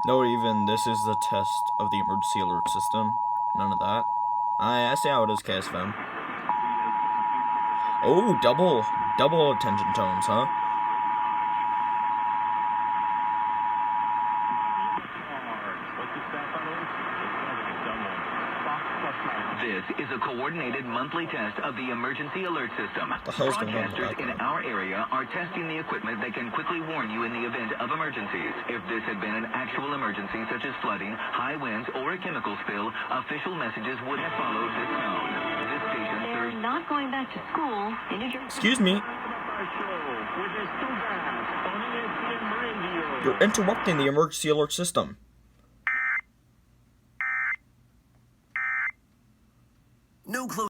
No, even this is the test of the emergency alert system. None of that. I say how it is, ksfm. Oh, double attention tones, huh? This is a coordinated monthly test of the emergency alert system. The hell's going on in the Broadcasters in background? our area are testing the equipment that can quickly warn you in the event of emergencies. If this had been an actual emergency, such as flooding, high winds, or a chemical spill, official messages would have followed this tone. This station serves... They're not going back to school in New Jersey. Excuse me. You're interrupting the emergency alert system. No clue.